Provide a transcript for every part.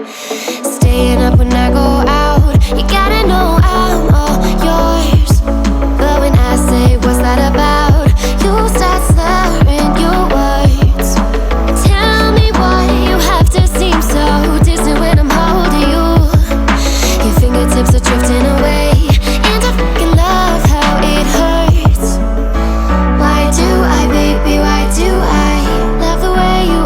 Staying up when I go out, you gotta know I'm all yours. But when I say what's that about, you start slurring your words. Tell me why you have to seem so distant when I'm holding you. Your fingertips are drifting away, and I fucking love how it hurts. Why do I, baby, why do I love the way you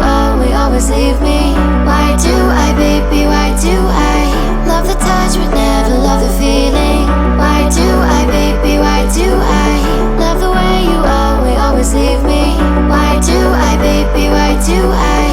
always leave me? Why do I, baby, why do I love the touch but never love the feeling? Why do I, baby, why do I love the way you always leave me? Why do I, baby, why do I